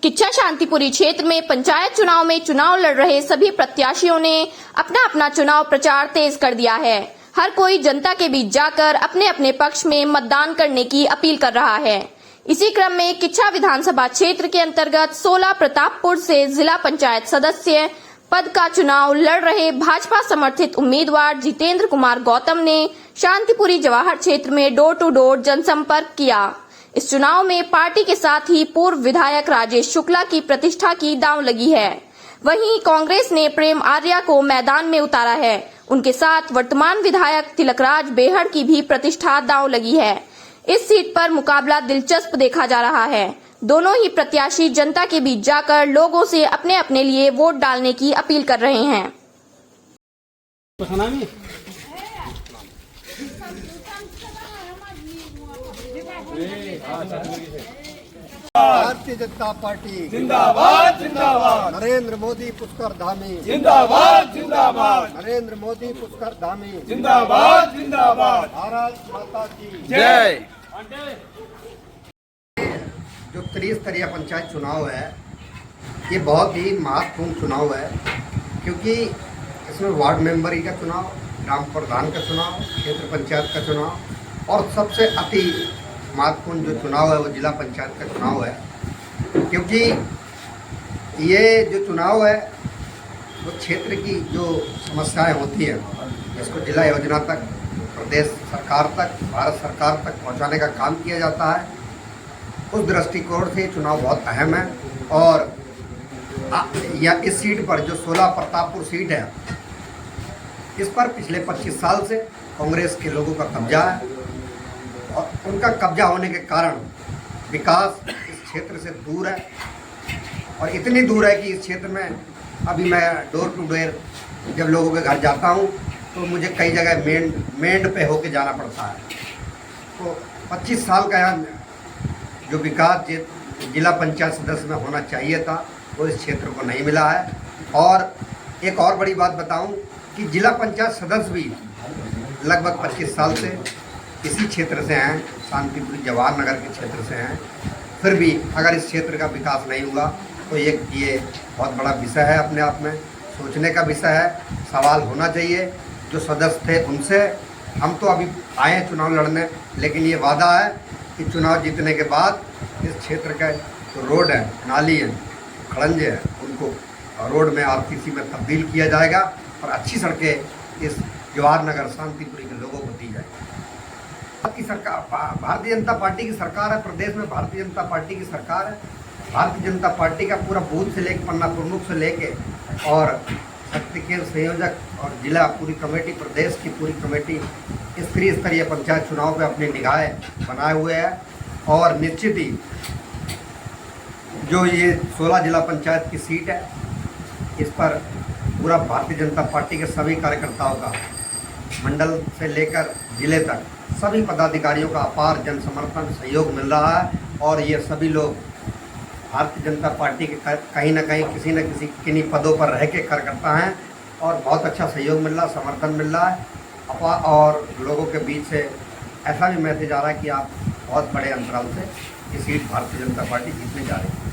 किच्चा शांतिपुरी क्षेत्र में पंचायत चुनाव में चुनाव लड़ रहे सभी प्रत्याशियों ने अपना अपना चुनाव प्रचार तेज कर दिया है। हर कोई जनता के बीच जाकर अपने अपने पक्ष में मतदान करने की अपील कर रहा है। इसी क्रम में किच्चा विधानसभा क्षेत्र के अंतर्गत 16 प्रतापपुर से जिला पंचायत सदस्य पद का चुनाव लड़ रहे भाजपा समर्थित उम्मीदवार जितेंद्र कुमार गौतम ने शांतिपुरी जवाहर क्षेत्र में डोर टू डोर जनसंपर्क किया। इस चुनाव में पार्टी के साथ ही पूर्व विधायक राजेश शुक्ला की प्रतिष्ठा की दांव लगी है। वहीं कांग्रेस ने प्रेम आर्या को मैदान में उतारा है। उनके साथ वर्तमान विधायक तिलकराज बेहड़ की भी प्रतिष्ठा दांव लगी है। इस सीट पर मुकाबला दिलचस्प देखा जा रहा है। दोनों ही प्रत्याशी जनता के बीच जाकर लोगों से अपने अपने लिए वोट डालने की अपील कर रहे हैं। भारतीय जनता पार्टी जिंदाबाद जिंदाबाद। नरेंद्र मोदी पुष्कर धामी जिंदाबाद जिंदाबाद। नरेंद्र मोदी पुष्कर धामी जिंदाबाद जिंदाबाद। भारत माता की जय। जो त्रिस्तरीय पंचायत चुनाव है, ये बहुत ही महत्वपूर्ण चुनाव है, क्योंकि इसमें वार्ड मेंबरी का चुनाव, ग्राम प्रधान का चुनाव, क्षेत्र पंचायत का चुनाव और सबसे अति महत्वपूर्ण जो चुनाव है वो जिला पंचायत का चुनाव है। क्योंकि ये जो चुनाव है वो क्षेत्र की जो समस्याएं होती हैं इसको जिला योजना तक, प्रदेश सरकार तक, भारत सरकार तक पहुंचाने का काम किया जाता है। उस दृष्टिकोण से चुनाव बहुत अहम है। और या इस सीट पर जो 16 प्रतापपुर सीट है, इस पर पिछले 25 साल से कांग्रेस के लोगों का कब्जा है और उनका कब्जा होने के कारण विकास इस क्षेत्र से दूर है। और इतनी दूर है कि इस क्षेत्र में अभी मैं डोर टू डोर जब लोगों के घर जाता हूँ तो मुझे कई जगह मेंढ पे होके जाना पड़ता है। तो 25 साल का यहाँ जो विकास जिला पंचायत सदस्य में होना चाहिए था वो इस क्षेत्र को नहीं मिला है। और एक और बड़ी बात बताऊं कि जिला पंचायत सदस्य भी लगभग 25 साल से इसी क्षेत्र से हैं, शांतिपुरी जवाहर नगर के क्षेत्र से हैं। फिर भी अगर इस क्षेत्र का विकास नहीं हुआ तो ये बहुत बड़ा विषय है, अपने आप में सोचने का विषय है। सवाल होना चाहिए जो सदस्य थे उनसे। हम तो अभी आए हैं चुनाव लड़ने, लेकिन ये वादा है कि चुनाव जीतने के बाद इस क्षेत्र का जो रोड है, नाली है, खड़ंजे हैं, उनको रोड में आरटीसी में तब्दील किया जाएगा और अच्छी सड़कें इस जवाहर नगर शांतिपुरी के लोगों को दी जाएगी। की सरकार भारतीय जनता पार्टी की सरकार है, प्रदेश में भारतीय जनता पार्टी की सरकार है। भारतीय जनता पार्टी का पूरा बूथ से लेकर पन्ना प्रमुख से लेके और शक्ति केंद्र संयोजक और जिला पूरी कमेटी, प्रदेश की पूरी कमेटी इस त्रिस्तरीय पंचायत चुनाव पे अपनी निगाहें बनाए हुए है। और निश्चित ही जो ये 16 जिला पंचायत की सीट है, इस पर पूरा भारतीय जनता पार्टी के सभी कार्यकर्ताओं का, मंडल से लेकर जिले तक सभी पदाधिकारियों का अपार जन समर्थन सहयोग मिल रहा है। और ये सभी लोग भारतीय जनता पार्टी के कहीं ना कहीं किसी न किसी किन्हीं पदों पर रह के कार्यकर्ता हैं और बहुत अच्छा सहयोग मिल रहा, समर्थन मिल रहा है। और लोगों के बीच से ऐसा भी मैसेज आ रहा है कि आप बहुत बड़े अंतराल से ये सीट भारतीय जनता पार्टी जीतने जा रही है।